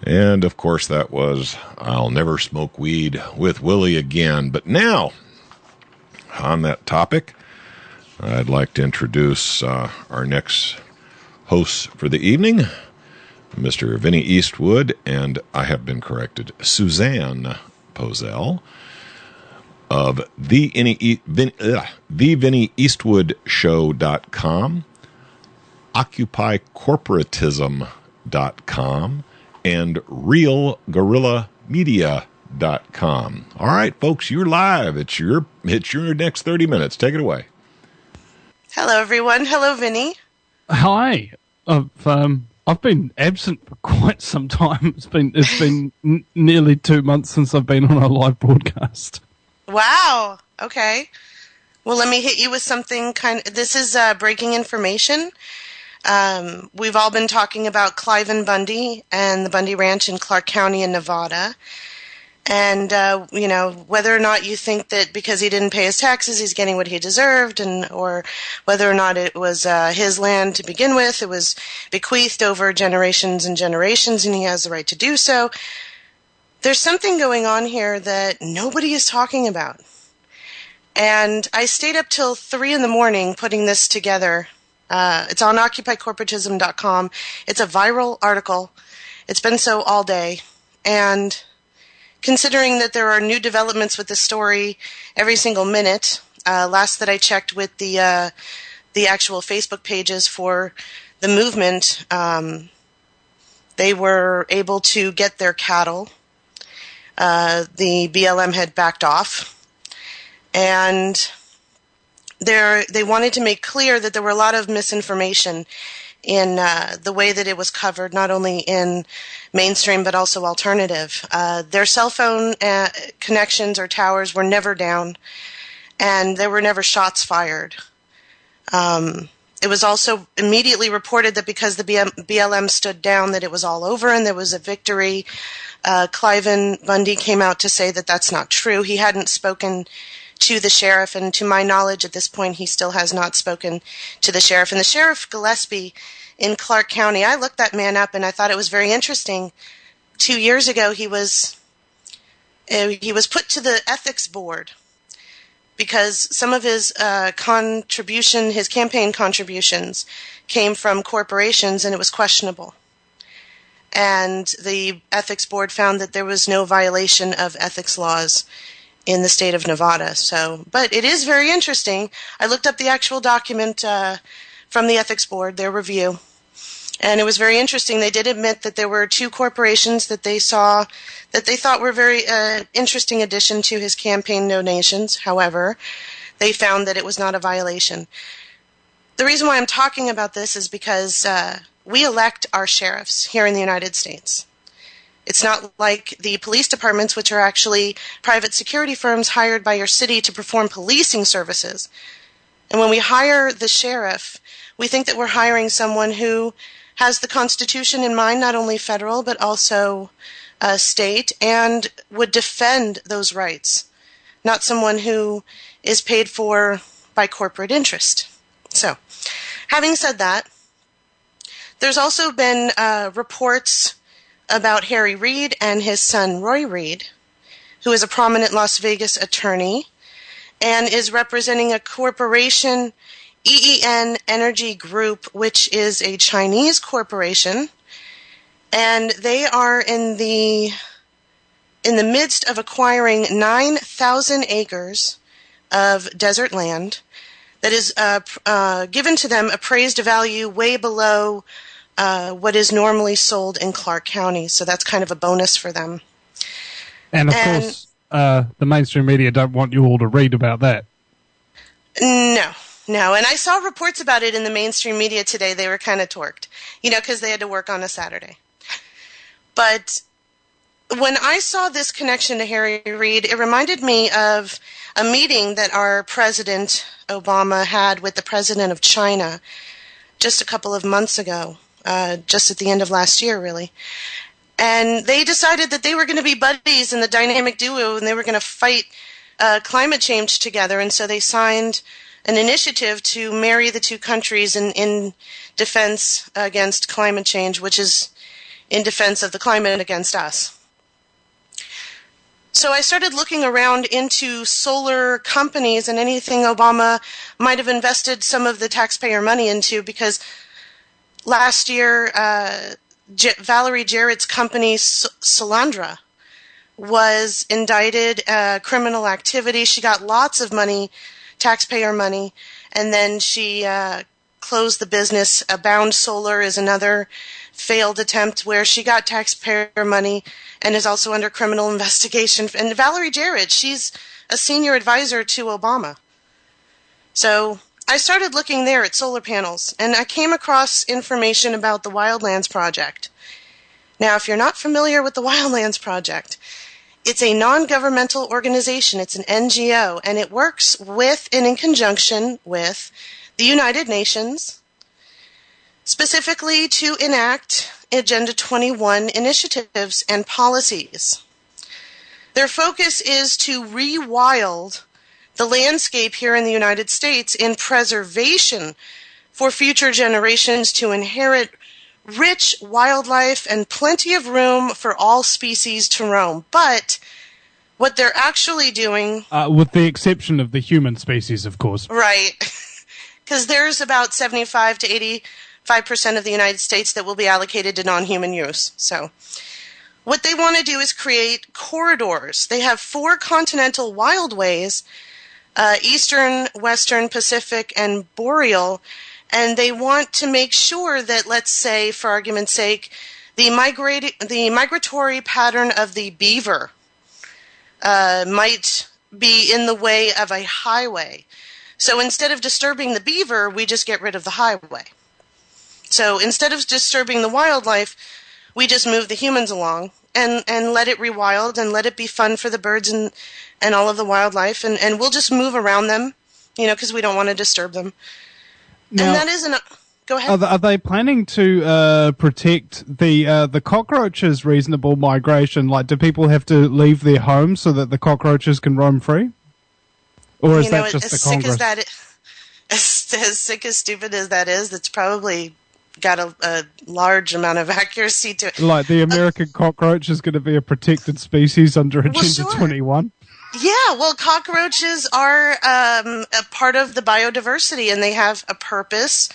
And, of course, that was I'll Never Smoke Weed with Willie Again. But now, on that topic, I'd like to introduce our next hosts for the evening, Mr. Vinny Eastwood, and I have been corrected, Susanne Posel of the Vinny Eastwood Show.com, OccupyCorporatism.com, and RealGorillaMedia.com. All right, folks, you're live. It's your next 30 minutes. Take it away. Hello, everyone. Hello, Vinny. Hi. I've been absent for quite some time. It's been nearly 2 months since I've been on a live broadcast. Wow. Okay. Well, let me hit you with something this is breaking information. We've all been talking about Cliven Bundy and the Bundy Ranch in Clark County in Nevada. And, whether or not you think that because he didn't pay his taxes, he's getting what he deserved, or whether or not it was his land to begin with, it was bequeathed over generations and generations, and he has the right to do so. There's something going on here that nobody is talking about. And I stayed up till 3 a.m. putting this together. It's on OccupyCorporatism.com. It's a viral article. It's been so all day. And considering that there are new developments with the story every single minute, last that I checked with the actual Facebook pages for the movement, they were able to get their cattle. The BLM had backed off, and they wanted to make clear that there were a lot of misinformation in the way that it was covered, not only in mainstream but also alternative. Their cell phone connections or towers were never down, and there were never shots fired. It was also immediately reported that because the BLM stood down, that it was all over and there was a victory. Cliven Bundy came out to say that that's not true. He hadn't spoken to the sheriff, and to my knowledge at this point he still has not spoken to the sheriff. And the Sheriff Gillespie in Clark County, I looked that man up and I thought it was very interesting. 2 years ago he was put to the ethics board because some of his his campaign contributions came from corporations, and it was questionable. And the ethics board found that there was no violation of ethics laws in the state of Nevada. But it is very interesting. I looked up the actual document from the ethics board, their review, and it was very interesting. They did admit that there were 2 corporations that they saw that they thought were very interesting addition to his campaign donations. However, they found that it was not a violation. The reason why I'm talking about this is because we elect our sheriffs here in the United States. It's not like the police departments, which are actually private security firms hired by your city to perform policing services. And when we hire the sheriff, we think that we're hiring someone who has the Constitution in mind, not only federal, but also state, and would defend those rights, not someone who is paid for by corporate interest. So, having said that, there's also been reports about Harry Reid and his son Roy Reid, who is a prominent Las Vegas attorney and is representing a corporation, EEN Energy Group, which is a Chinese corporation, and they are in the midst of acquiring 9,000 acres of desert land that is given to them appraised value way below what is normally sold in Clark County. So that's kind of a bonus for them. And of course, the mainstream media don't want you all to read about that. No. And I saw reports about it in the mainstream media today. They were kind of torqued, because they had to work on a Saturday. But when I saw this connection to Harry Reid, it reminded me of a meeting that our President Obama had with the President of China just a couple of months ago. Just at the end of last year, really. And they decided that they were going to be buddies in the dynamic duo, and they were going to fight climate change together. And so they signed an initiative to marry the two countries in defense against climate change, which is in defense of the climate against us. So I started looking around into solar companies and anything Obama might have invested some of the taxpayer money into, because last year Valerie Jarrett's company Solandra was indicted criminal activity. She got lots of money, taxpayer money, and then she closed the business. Abound Solar is another failed attempt where she got taxpayer money and is also under criminal investigation. And Valerie Jarrett, she's a senior advisor to Obama. So I started looking there at solar panels, and I came across information about the Wildlands Project. Now, if you're not familiar with the Wildlands Project, it's a non-governmental organization. It's an NGO, and it works with and in conjunction with the United Nations, specifically to enact Agenda 21 initiatives and policies. Their focus is to rewild the landscape here in the United States in preservation for future generations to inherit rich wildlife and plenty of room for all species to roam. But what they're actually doing... with the exception of the human species, of course. Right. Because there's about 75 to 85% of the United States that will be allocated to non-human use. So what they want to do is create corridors. They have 4 continental wildways, Eastern, Western, Pacific, and Boreal, and they want to make sure that, let's say, for argument's sake, the migratory pattern of the beaver might be in the way of a highway. So instead of disturbing the beaver, we just get rid of the highway. So instead of disturbing the wildlife, we just move the humans along and let it rewild and let it be fun for the birds and all of the wildlife, and we'll just move around them, because we don't want to disturb them. Now, and that isn't... Go ahead. Are they planning to protect the cockroaches' reasonable migration? Like, do people have to leave their homes so that the cockroaches can roam free? Or is that just the Congress? As sick as stupid as that is, that's probably got a large amount of accuracy to it. Like the American cockroach is going to be a protected species under Agenda 21? Yeah, well, cockroaches are a part of the biodiversity, and they have a purpose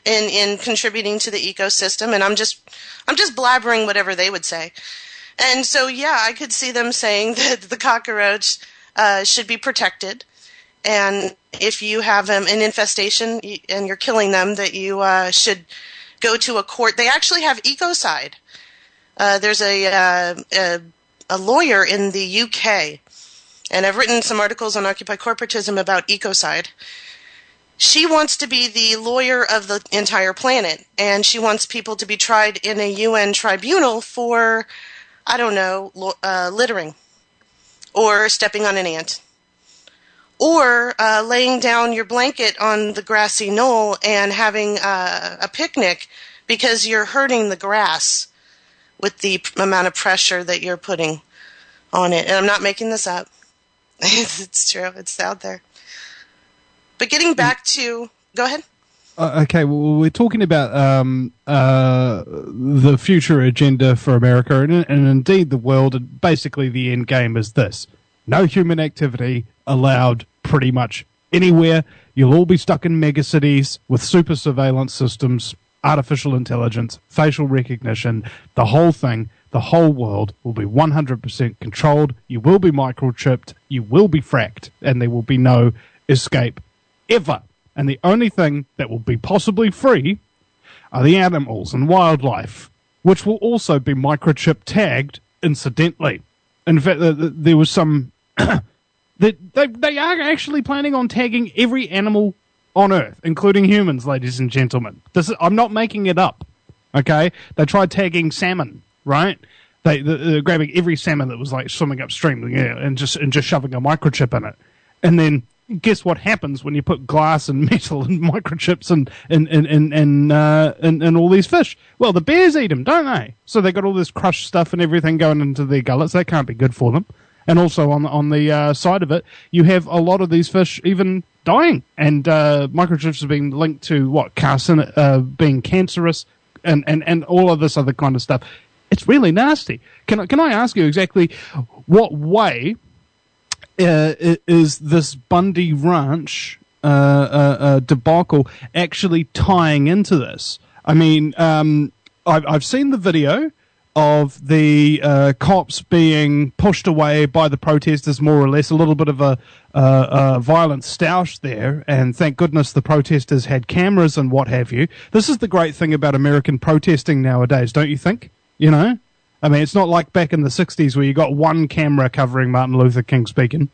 in contributing to the ecosystem. And I'm just blabbering whatever they would say. And so, yeah, I could see them saying that the cockroach should be protected. And if you have an infestation and you're killing them, that you should go to a court. They actually have ecocide. There's a lawyer in the UK, and I've written some articles on Occupy Corporatism about ecocide. She wants to be the lawyer of the entire planet, and she wants people to be tried in a UN tribunal for, I don't know, littering or stepping on an ant, or laying down your blanket on the grassy knoll and having a picnic because you're hurting the grass with the amount of pressure that you're putting on it. And I'm not making this up. It's true. It's out there. But getting back to... Go ahead. Okay, well, we're talking about the future agenda for America and indeed the world, and basically the end game is this. No human activity allowed pretty much anywhere. You'll all be stuck in megacities with super surveillance systems, artificial intelligence, facial recognition, the whole thing. The whole world will be 100% controlled. You will be microchipped. You will be fracked. And there will be no escape ever. And the only thing that will be possibly free are the animals and wildlife, which will also be microchip tagged incidentally. In fact, there was some... they are actually planning on tagging every animal on Earth, including humans, ladies and gentlemen. I'm not making it up, okay? They tried tagging salmon, right? They're grabbing every salmon that was like swimming upstream, and just shoving a microchip in it. And then guess what happens when you put glass and metal and microchips and all these fish? Well, the bears eat them, don't they? So they got all this crushed stuff and everything going into their gullets. That can't be good for them. And also on the side of it, you have a lot of these fish even dying. And microchips have been linked to being cancerous and all of this other kind of stuff. It's really nasty. Can I ask you exactly what way is this Bundy Ranch debacle actually tying into this? I mean, I've seen the video of the cops being pushed away by the protesters, more or less, a little bit of a violent stoush there, and thank goodness the protesters had cameras and what have you. This is the great thing about American protesting nowadays, don't you think? You know? I mean, it's not like back in the 60s where you got one camera covering Martin Luther King speaking.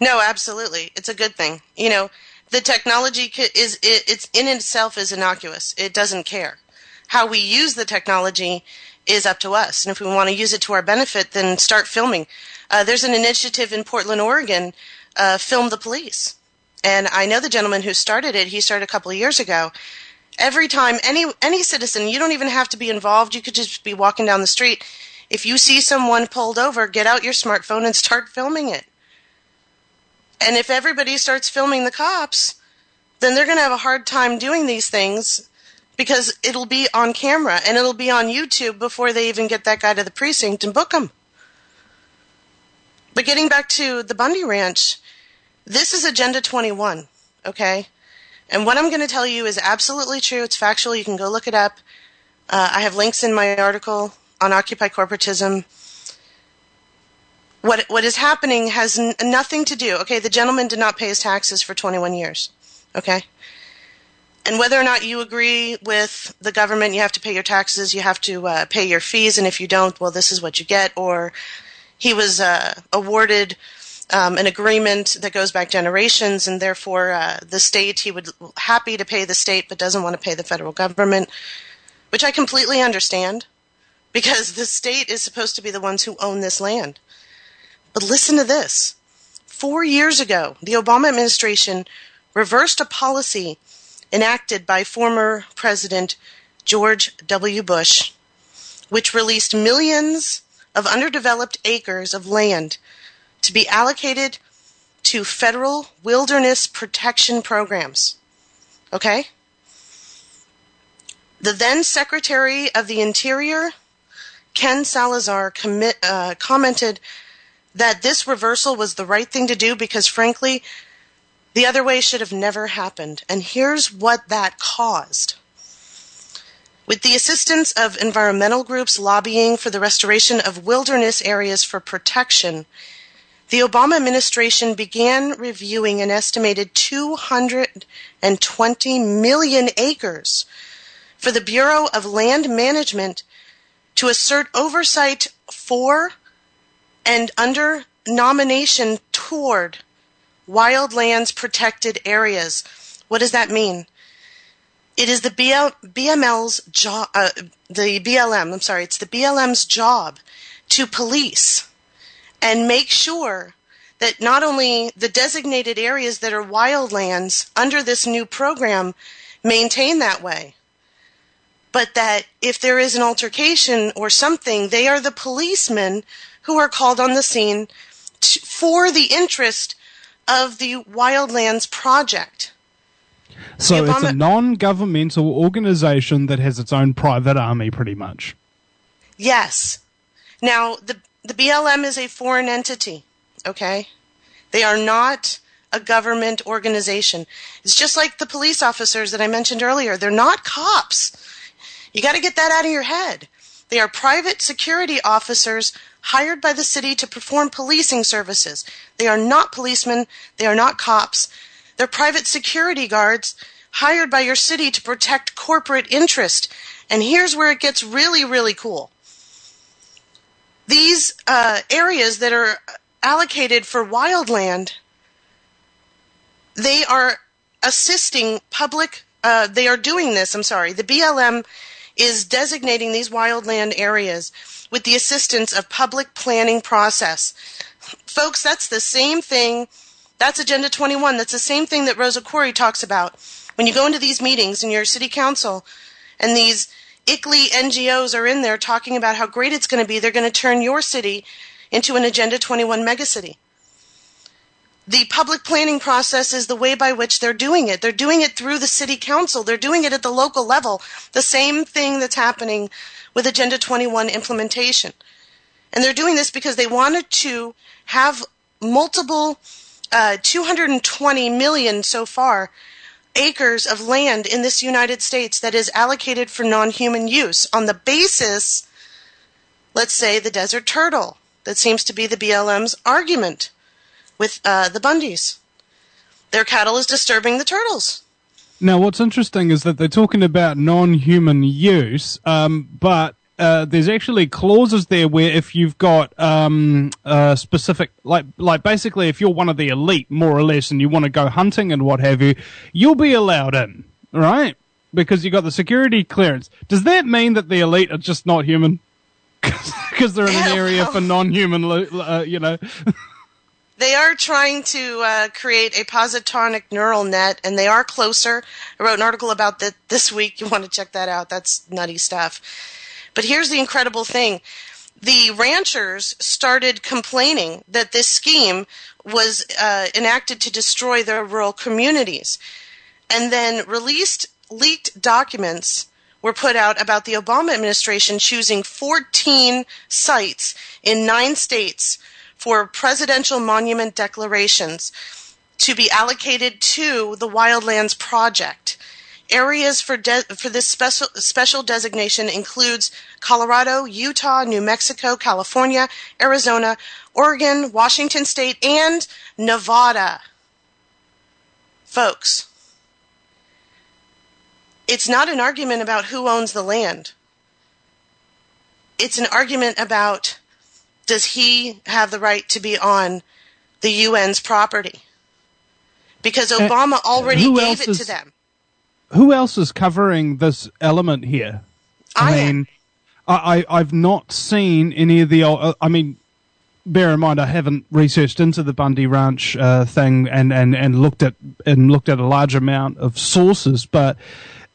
No, absolutely. It's a good thing. You know, the technology it's in itself is innocuous. It doesn't care. How we use the technology is up to us. And if we want to use it to our benefit, then start filming. There's an initiative in Portland, Oregon, Film the Police. And I know the gentleman who started it. He started a couple of years ago. Every time, any citizen, you don't even have to be involved. You could just be walking down the street. If you see someone pulled over, get out your smartphone and start filming it. And if everybody starts filming the cops, then they're going to have a hard time doing these things because it'll be on camera and it'll be on YouTube before they even get that guy to the precinct and book him. But getting back to the Bundy Ranch, this is Agenda 21, okay? And what I'm going to tell you is absolutely true. It's factual. You can go look it up. I have links in my article on Occupy Corporatism. What is happening has nothing to do. Okay, the gentleman did not pay his taxes for 21 years. Okay? And whether or not you agree with the government, you have to pay your taxes, you have to pay your fees, and if you don't, well, this is what you get. Or he was awarded an agreement that goes back generations, and therefore the state, he would happy to pay the state but doesn't want to pay the federal government, which I completely understand, because the state is supposed to be the ones who own this land. But listen to this. 4 years ago, the Obama administration reversed a policy enacted by former President George W. Bush, which released millions of underdeveloped acres of land to be allocated to federal wilderness protection programs. Okay? The then Secretary of the Interior, Ken Salazar, commented that this reversal was the right thing to do because, frankly, the other way should have never happened. And here's what that caused. With the assistance of environmental groups lobbying for the restoration of wilderness areas for protection, the Obama administration began reviewing an estimated 220 million acres for the Bureau of Land Management to assert oversight for and under nomination toward wildlands protected areas. What does that mean? It is the BLM's job. It's the BLM's job to police and make sure that not only the designated areas that are wildlands under this new program maintain that way, but that if there is an altercation or something, they are the policemen who are called on the scene for the interest of the Wildlands Project. So it's a non-governmental organization that has its own private army, pretty much. Yes. Now, the BLM is a foreign entity, okay? They are not a government organization. It's just like the police officers that I mentioned earlier. They're not cops. You got to get that out of your head. They are private security officers hired by the city to perform policing services. They are not policemen. They are not cops. They're private security guards hired by your city to protect corporate interest. And here's where it gets really, really cool. These areas that are allocated for wildland, they are assisting public, they are doing this, the BLM is designating these wildland areas with the assistance of public planning process. Folks, that's the same thing. That's Agenda 21. That's the same thing that Rosa Corey talks about. When you go into these meetings in your city council and these ICLEI NGOs are in there talking about how great it's going to be, they're going to turn your city into an Agenda 21 megacity. The public planning process is the way by which they're doing it. They're doing it through the city council. They're doing it at the local level. The same thing that's happening with Agenda 21 implementation. And they're doing this because they wanted to have multiple 220 million so far acres of land in this United States that is allocated for non-human use on the basis, let's say, the desert turtle. That seems to be the BLM's argument with the Bundys. Their cattle is disturbing the turtles. Now, what's interesting is that they're talking about non-human use, but there's actually clauses there where if you've got specific, like basically if you're one of the elite, more or less, and you want to go hunting and what have you, you'll be allowed in, right? Because you got the security clearance. Does that mean that the elite are just not human? Because they're in an area for non-human, They are trying to create a positonic neural net, and they are closer. I wrote an article about that this week. You want to check that out. That's nutty stuff. But here's the incredible thing. The ranchers started complaining that this scheme was enacted to destroy their rural communities. And then leaked documents were put out about the Obama administration choosing 14 sites in 9 states for presidential monument declarations to be allocated to the Wildlands Project. Areas for this special designation includes Colorado, Utah, New Mexico, California, Arizona, Oregon, Washington State, and Nevada. Folks, it's not an argument about who owns the land. It's an argument about, does he have the right to be on the UN's property? Because Obama already gave it to them. Who else is covering this element here? I've not seen any of the. Bear in mind, I haven't researched into the Bundy Ranch thing and looked at a large amount of sources, but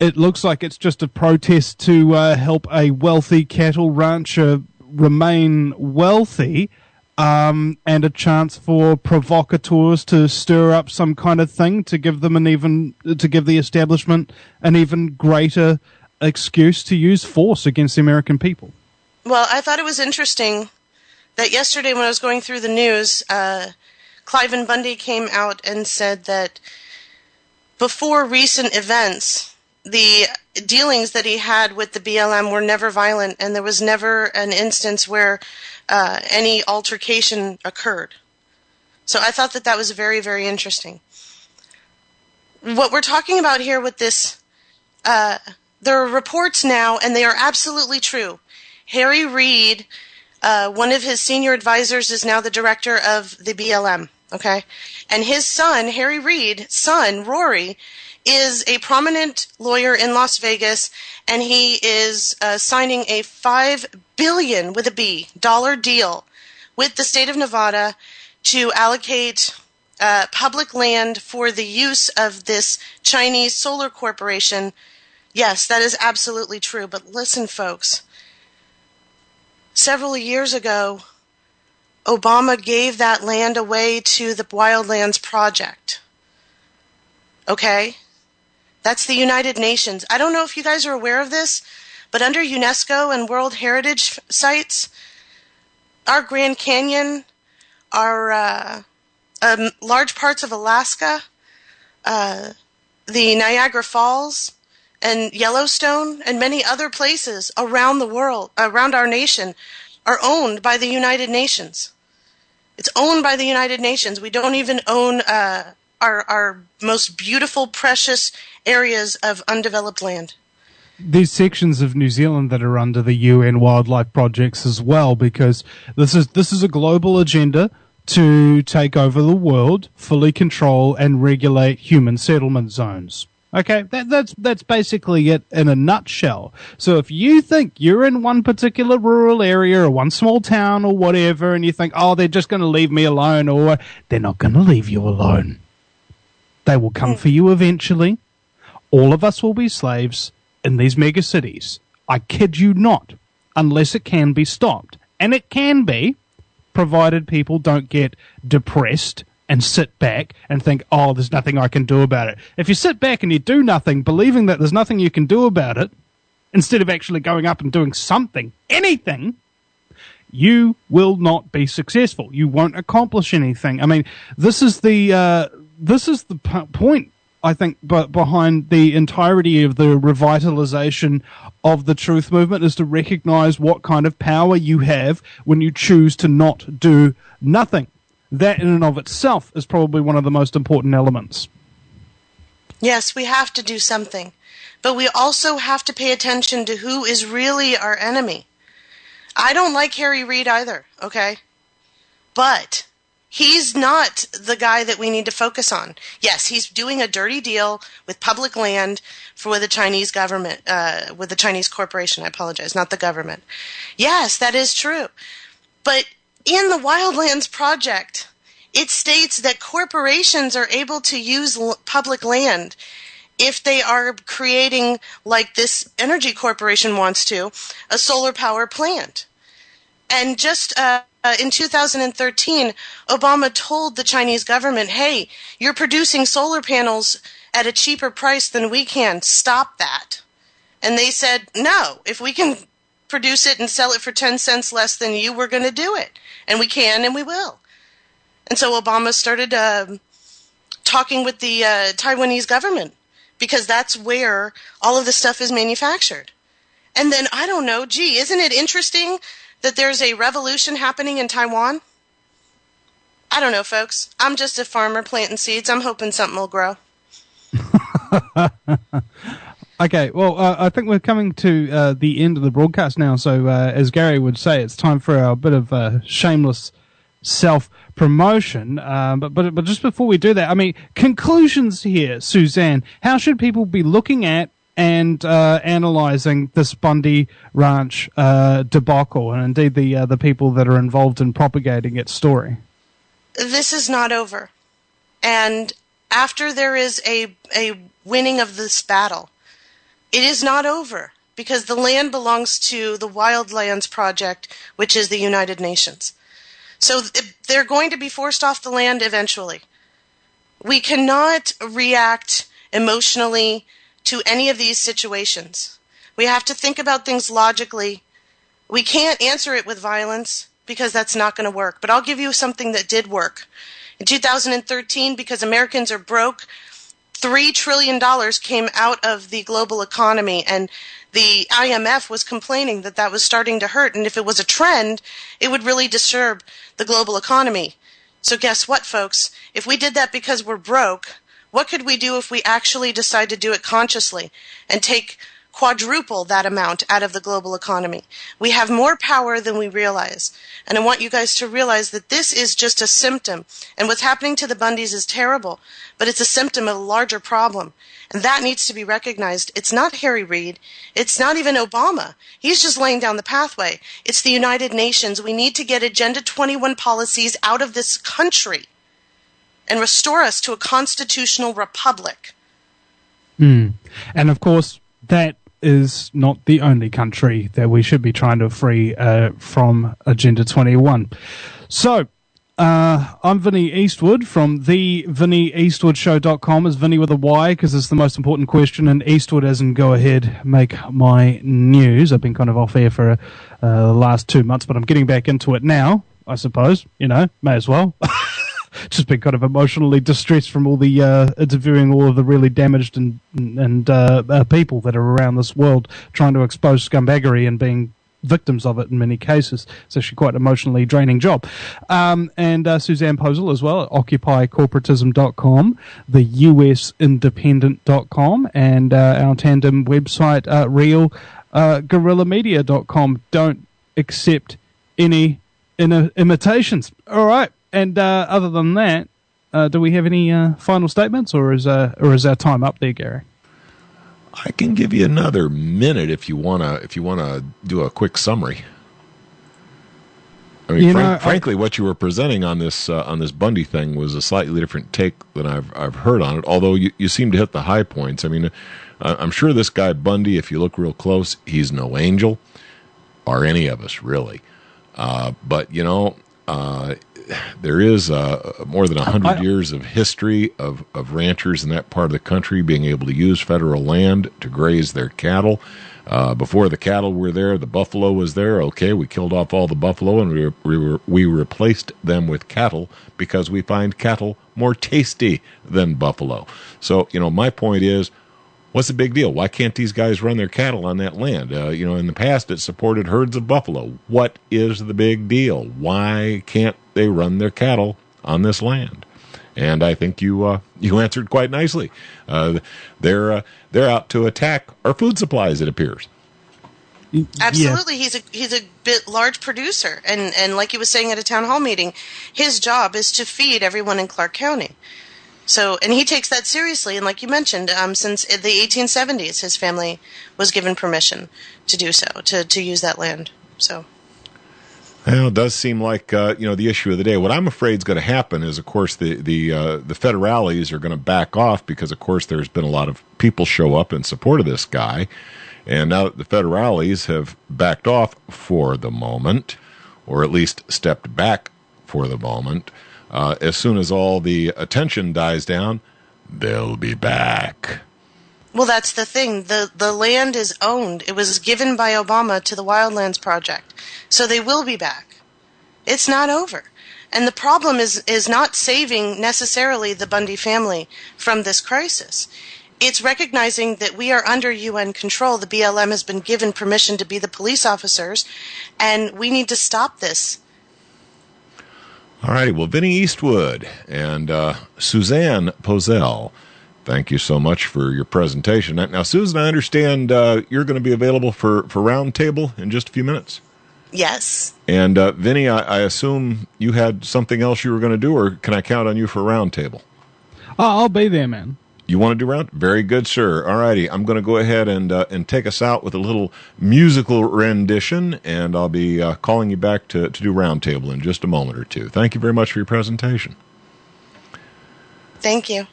it looks like it's just a protest to help a wealthy cattle rancher remain wealthy, and a chance for provocateurs to stir up some kind of thing to give them to give the establishment an even greater excuse to use force against the American people. Well, I thought it was interesting that yesterday when I was going through the news, Cliven Bundy came out and said that before recent events, the dealings that he had with the BLM were never violent, and there was never an instance where any altercation occurred. So I thought that was very, very interesting. What we're talking about here with this, there are reports now, and they are absolutely true. Harry Reid, one of his senior advisors, is now the director of the BLM, okay? And his son, Harry Reid's son, Rory, is a prominent lawyer in Las Vegas, and he is signing a $5 billion with a B dollar deal with the state of Nevada to allocate public land for the use of this Chinese solar corporation. Yes, that is absolutely true. But listen, folks, several years ago, Obama gave that land away to the Wildlands Project. Okay? That's the United Nations. I don't know if you guys are aware of this, but under UNESCO and World Heritage sites, our Grand Canyon, our large parts of Alaska, the Niagara Falls, and Yellowstone, and many other places around the world, around our nation, are owned by the United Nations. It's owned by the United Nations. We don't even own our most beautiful, precious areas of undeveloped land. There's sections of New Zealand that are under the UN wildlife projects as well, because this is a global agenda to take over the world, fully control and regulate human settlement zones. Okay, that's basically it in a nutshell. So if you think you're in one particular rural area or one small town or whatever, and you think, oh, they're just going to leave me alone, or they're not going to leave you alone. They will come for you eventually. All of us will be slaves in these mega cities. I kid you not, unless it can be stopped. And it can be, provided people don't get depressed and sit back and think, oh, there's nothing I can do about it. If you sit back and you do nothing, believing that there's nothing you can do about it, instead of actually going up and doing something, anything, you will not be successful. You won't accomplish anything. I mean, this is the point, I think, behind the entirety of the revitalization of the truth movement, is to recognize what kind of power you have when you choose to not do nothing. That in and of itself is probably one of the most important elements. Yes, we have to do something. But we also have to pay attention to who is really our enemy. I don't like Harry Reid either, okay? But he's not the guy that we need to focus on. Yes, he's doing a dirty deal with public land with the Chinese government, with the Chinese corporation. I apologize, not the government. Yes, that is true. But in the Wildlands Project, it states that corporations are able to use public land if they are creating, like this energy corporation wants to, a solar power plant. And just in 2013, Obama told the Chinese government, hey, you're producing solar panels at a cheaper price than we can. Stop that. And they said, no, if we can produce it and sell it for 10 cents less than you, we're going to do it. And we can and we will. And so Obama started talking with the Taiwanese government, because that's where all of the stuff is manufactured. And then, I don't know, gee, isn't it interesting that there's a revolution happening in Taiwan? I don't know, folks. I'm just a farmer planting seeds. I'm hoping something will grow. Okay, well, I think we're coming to the end of the broadcast now. So, as Gary would say, it's time for our bit of shameless self-promotion. But just before we do that, I mean, conclusions here, Susanne. How should people be looking at and analyzing this Bundy Ranch debacle, and indeed the people that are involved in propagating its story? This is not over. And after there is a winning of this battle, it is not over, because the land belongs to the Wildlands Project, which is the United Nations. So they're going to be forced off the land eventually. We cannot react emotionally to any of these situations. We have to think about things logically. We can't answer it with violence, because that's not going to work. But I'll give you something that did work. In 2013, because Americans are broke, $3 trillion came out of the global economy, and the IMF was complaining that that was starting to hurt, and if it was a trend, it would really disturb the global economy. So guess what, folks? If we did that because we're broke, what could we do if we actually decide to do it consciously and quadruple that amount out of the global economy? We have more power than we realize. And I want you guys to realize that this is just a symptom. And what's happening to the Bundys is terrible, but it's a symptom of a larger problem. And that needs to be recognized. It's not Harry Reid. It's not even Obama. He's just laying down the pathway. It's the United Nations. We need to get Agenda 21 policies out of this country and restore us to a constitutional republic. And of course, that is not the only country that we should be trying to free from Agenda 21. So, I'm Vinny Eastwood from the VinnyEastwoodShow.com. Is Vinny with a Y, because it's the most important question, and Eastwood as in go ahead, make my news. I've been kind of off air for the last 2 months, but I'm getting back into it now, I suppose. You know, may as well. Just been kind of emotionally distressed from all the interviewing all of the really damaged and people that are around this world, trying to expose scumbaggery and being victims of it in many cases. It's actually quite an emotionally draining job. And Susanne Posel as well at OccupyCorporatism.com, the USIndependent.com, and our tandem website, RealGuerrillaMedia.com. Don't accept any imitations. All right. And other than that, do we have any final statements, or is our time up there, Gary? I can give you another minute if you wanna do a quick summary. I mean, frankly, what you were presenting on this Bundy thing was a slightly different take than I've heard on it. Although you seem to hit the high points. I mean, I'm sure this guy Bundy, if you look real close, he's no angel, or any of us really. But you know, there is more than 100 years of history of ranchers in that part of the country being able to use federal land to graze their cattle. Before the cattle were there, the buffalo was there. Okay, we killed off all the buffalo and we replaced them with cattle because we find cattle more tasty than buffalo. So, my point is, what's the big deal? Why can't these guys run their cattle on that land? In the past, it supported herds of buffalo. What is the big deal? Why can't they run their cattle on this land? And I think you answered quite nicely. They're out to attack our food supplies, it appears. Absolutely, yeah. He's a bit large producer, and like he was saying at a town hall meeting, his job is to feed everyone in Clark County. So, and he takes that seriously, and like you mentioned, since the 1870s, his family was given permission to do so, to use that land. So. Well, it does seem like the issue of the day. What I'm afraid is going to happen is, of course, the federales are going to back off because, of course, there's been a lot of people show up in support of this guy, and now that the federales have backed off for the moment, or at least stepped back for the moment, as soon as all the attention dies down, they'll be back. Well, that's the thing. The land is owned. It was given by Obama to the Wildlands Project. So they will be back. It's not over. And the problem is not saving necessarily the Bundy family from this crisis. It's recognizing that we are under UN control. The BLM has been given permission to be the police officers, and we need to stop this. All righty. Well, Vinny Eastwood and Susanne Posel, thank you so much for your presentation. Now, Susan, I understand you're going to be available for Roundtable in just a few minutes. Yes. And Vinny, I assume you had something else you were going to do, or can I count on you for Roundtable? I'll be there, man. You want to do round? Very good, sir. All righty. I'm going to go ahead and take us out with a little musical rendition, and I'll be calling you back to do Roundtable in just a moment or two. Thank you very much for your presentation. Thank you.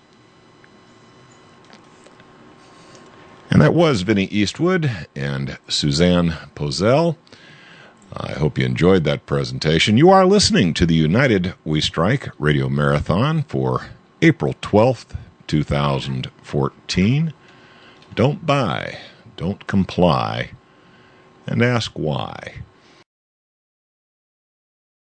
And that was Vinny Eastwood and Susanne Posel. I hope you enjoyed that presentation. You are listening to the United We Strike Radio Marathon for April 12th, 2014. Don't buy, don't comply, and ask why.